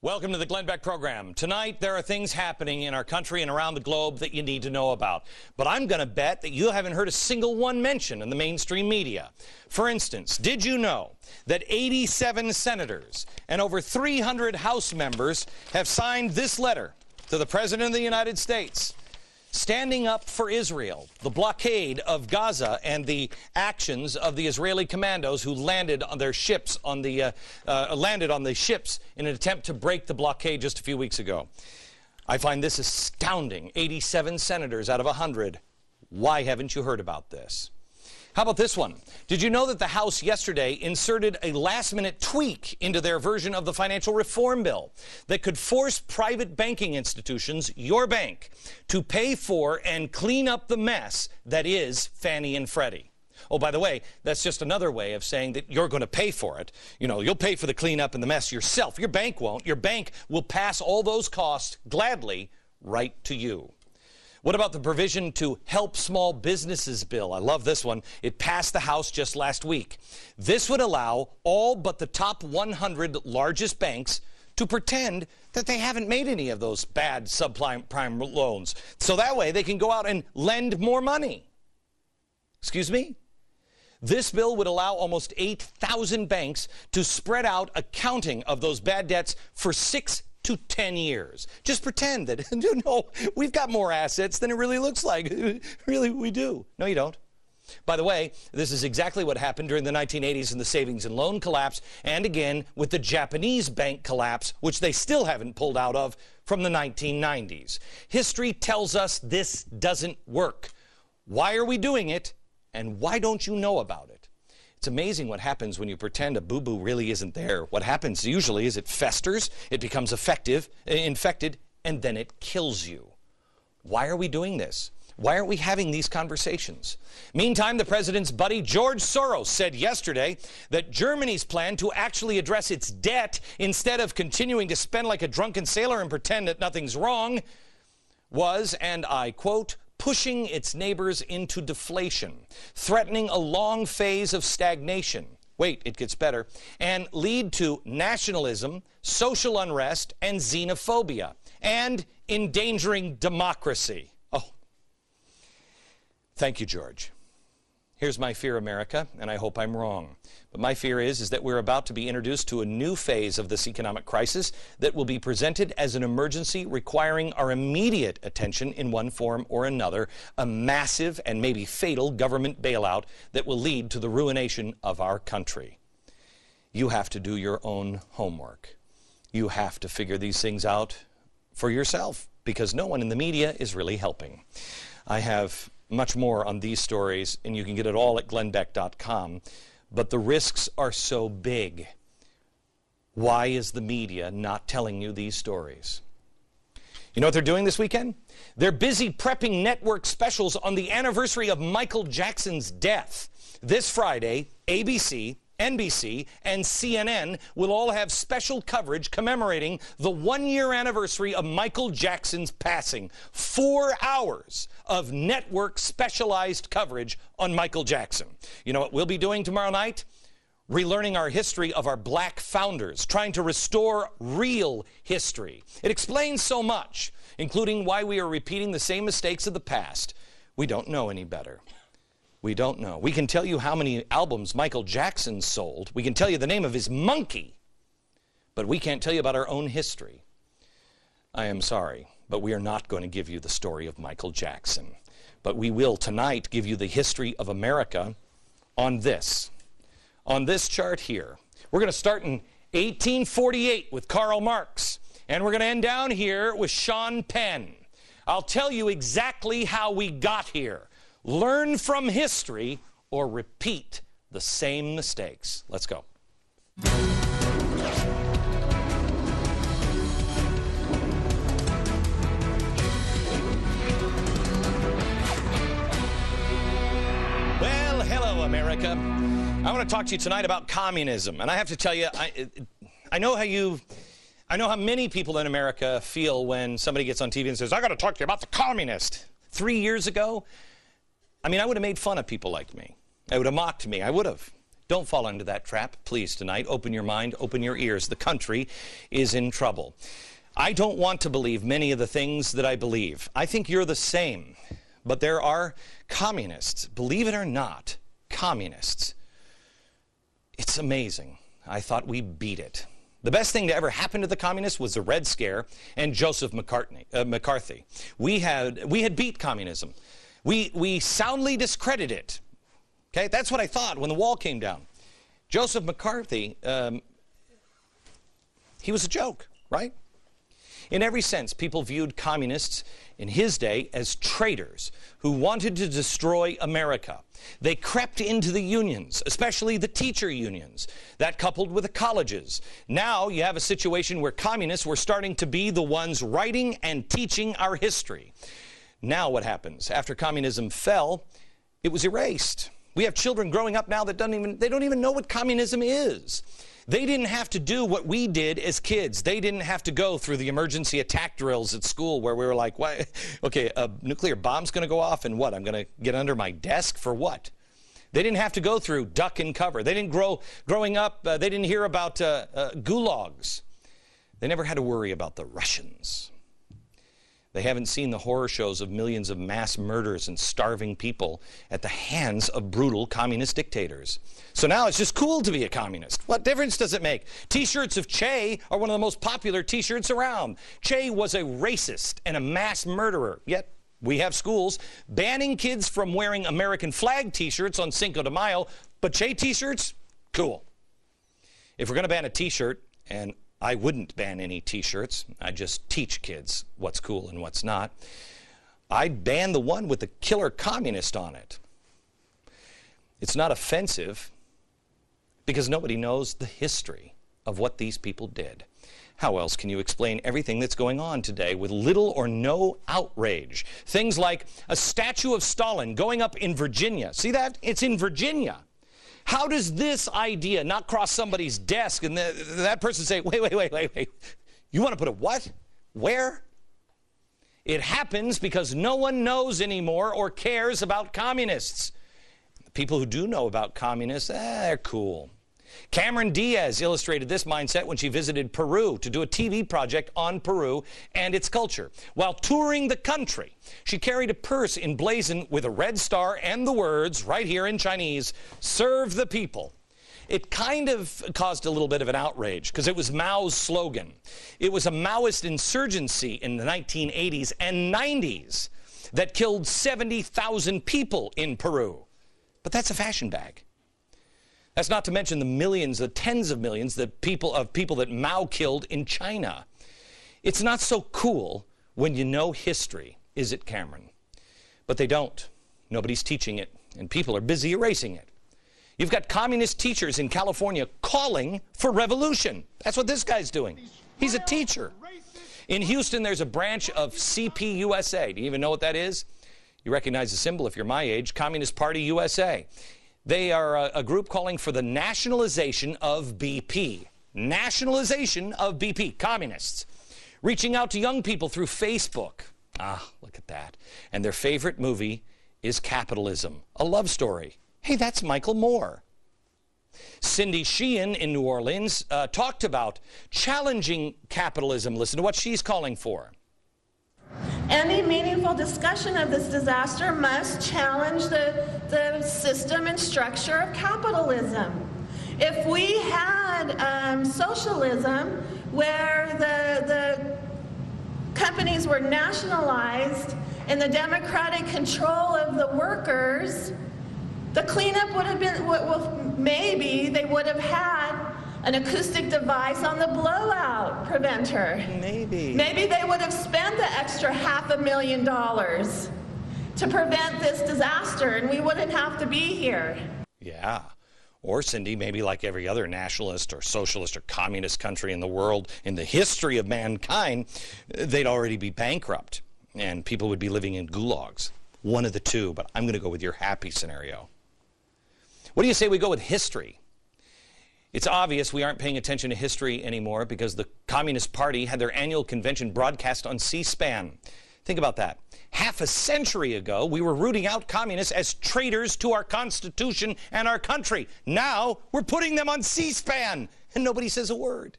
Welcome to the Glenn Beck program. Tonight, there are things happening in our country and around the globe that you need to know about. But I'm going to bet that you haven't heard a single one mentioned in the mainstream media. For instance, did you know that 87 senators and over 300 House members have signed this letter to the President of the United States, standing up for Israel, the blockade of Gaza, and the actions of the Israeli commandos who landed on their ships on the ships in an attempt to break the blockade just a few weeks ago? I find this astounding. 87 senators out of 100. Why haven't you heard about this? How about this one? Did you know that the House yesterday inserted a last-minute tweak into their version of the financial reform bill that could force private banking institutions, your bank, to pay for and clean up the mess that is Fannie and Freddie? Oh, by the way, that's just another way of saying that you're going to pay for it. You know, you'll pay for the cleanup and the mess yourself. Your bank won't. Your bank will pass all those costs gladly right to you. What about the provision to help small businesses bill? I love this one. It passed the House just last week. This would allow all but the top 100 largest banks to pretend that they haven't made any of those bad subprime loans. So that way they can go out and lend more money. Excuse me? This bill would allow almost 8,000 banks to spread out accounting of those bad debts for 6 to 10 years. Just pretend that, no, we've got more assets than it really looks like. Really, we do. No, you don't. By the way, this is exactly what happened during the 1980s in the savings and loan collapse, and again with the Japanese bank collapse, which they still haven't pulled out of from the 1990s. History tells us this doesn't work. Why are we doing it, and why don't you know about it? It's amazing what happens when you pretend a boo-boo really isn't there. What happens usually is it festers, it becomes infected, and then it kills you. Why are we doing this? Why aren't we having these conversations? Meantime, the president's buddy George Soros said yesterday that Germany's plan to actually address its debt instead of continuing to spend like a drunken sailor and pretend that nothing's wrong was, and I quote, pushing its neighbors into deflation, threatening a long phase of stagnation. Wait, it gets better. And lead to nationalism, social unrest, and xenophobia, and endangering democracy. Oh, thank you, George. Here's my fear, America, and I hope I'm wrong. But my fear is that we're about to be introduced to a new phase of this economic crisis that will be presented as an emergency requiring our immediate attention in one form or another, a massive and maybe fatal government bailout that will lead to the ruination of our country. You have to do your own homework. You have to figure these things out for yourself, because no one in the media is really helping. I have much more on these stories, and you can get it all at glennbeck.com. But the risks are so big. Why is the media not telling you these stories? You know what they're doing this weekend? They're busy prepping network specials on the anniversary of Michael Jackson's death. This Friday, ABC, NBC, and CNN will all have special coverage commemorating the one-year anniversary of Michael Jackson's passing. 4 hours of network specialized coverage on Michael Jackson. You know what we'll be doing tomorrow night? Relearning our history of our black founders, trying to restore real history. It explains so much, including why we are repeating the same mistakes of the past. We don't know any better. We don't know. We can tell you how many albums Michael Jackson sold. We can tell you the name of his monkey. But we can't tell you about our own history. I am sorry, but we are not going to give you the story of Michael Jackson. But we will tonight give you the history of America on this chart here. We're going to start in 1848 with Karl Marx. And we're going to end down here with Sean Penn. I'll tell you exactly how we got here. Learn from history or repeat the same mistakes. Let's go. Well, hello, America. I want to talk to you tonight about communism. And I have to tell you, I know how many people in America feel when somebody gets on TV and says, I got to talk to you about the communist. 3 years ago, I would have made fun of people like me. I would have mocked me. I would have. Don't fall into that trap, please, tonight. Open your mind, open your ears. The country is in trouble. I don't want to believe many of the things that I believe. I think you're the same. But there are communists, believe it or not, communists. It's amazing. I thought we beat it. The best thing to ever happen to the communists was the Red Scare and Joseph McCarthy. We had beat communism. We soundly discredited it. Okay, that's what I thought when the wall came down. Joseph McCarthy, he was a joke, right? In every sense, people viewed communists in his day as traitors who wanted to destroy America. They crept into the unions, especially the teacher unions, that coupled with the colleges. Now you have a situation where communists were starting to be the ones writing and teaching our history. Now what happens? After communism fell, it was erased. We have children growing up now that don't even know what communism is. They didn't have to do what we did as kids. They didn't have to go through the emergency attack drills at school where we were like, why? Okay, a nuclear bomb's going to go off and what? I'm going to get under my desk for what? They didn't have to go through duck and cover. They didn't growing up, they didn't hear about gulags. They never had to worry about the Russians. They haven't seen the horror shows of millions of mass murders and starving people at the hands of brutal communist dictators. So now it's just cool to be a communist. What difference does it make? T-shirts of Che are one of the most popular T-shirts around. Che was a racist and a mass murderer, yet we have schools banning kids from wearing American flag T-shirts on Cinco de Mayo, but Che T-shirts, cool. If we're going to ban a T-shirt, and I wouldn't ban any T-shirts. I just teach kids what's cool and what's not. I'd ban the one with the killer communist on it. It's not offensive because nobody knows the history of what these people did. How else can you explain everything that's going on today with little or no outrage? Things like a statue of Stalin going up in Virginia. See that? It's in Virginia. How does this idea not cross somebody's desk and that person say, wait, you want to put a what? Where? It happens because no one knows anymore or cares about communists. The people who do know about communists, they're cool. Cameron Diaz illustrated this mindset when she visited Peru to do a TV project on Peru and its culture. While touring the country, she carried a purse emblazoned with a red star and the words, right here in Chinese, "Serve the people." It kind of caused a little bit of an outrage because it was Mao's slogan. It was a Maoist insurgency in the 1980s and 90s that killed 70,000 people in Peru. But that's a fashion bag. That's not to mention the millions, the tens of millions of people that Mao killed in China. It's not so cool when you know history, is it, Cameron? But they don't. Nobody's teaching it, and people are busy erasing it. You've got communist teachers in California calling for revolution. That's what this guy's doing. He's a teacher. In Houston, there's a branch of CPUSA. Do you even know what that is? You recognize the symbol if you're my age, Communist Party USA. They are a group calling for the nationalization of BP. Nationalization of BP, communists. Reaching out to young people through Facebook. Ah, look at that. And their favorite movie is Capitalism, a love story. Hey, that's Michael Moore. Cindy Sheehan in New Orleans talked about challenging capitalism. Listen to what she's calling for. Any meaningful discussion of this disaster must challenge the system and structure of capitalism. If we had socialism where the companies were nationalized and the democratic control of the workers, the cleanup would have been, well, maybe they would have had an acoustic device on the blowout preventer. Maybe they would have spent the extra $500,000 to prevent this disaster, and we wouldn't have to be here. Yeah. Or, Cindy, maybe like every other nationalist or socialist or communist country in the world, in the history of mankind, they'd already be bankrupt, and people would be living in gulags. One of the two, but I'm going to go with your happy scenario. What do you say we go with history? It's obvious we aren't paying attention to history anymore because the Communist Party had their annual convention broadcast on C-SPAN. Think about that. Half a century ago, we were rooting out communists as traitors to our Constitution and our country. Now, we're putting them on C-SPAN, and nobody says a word.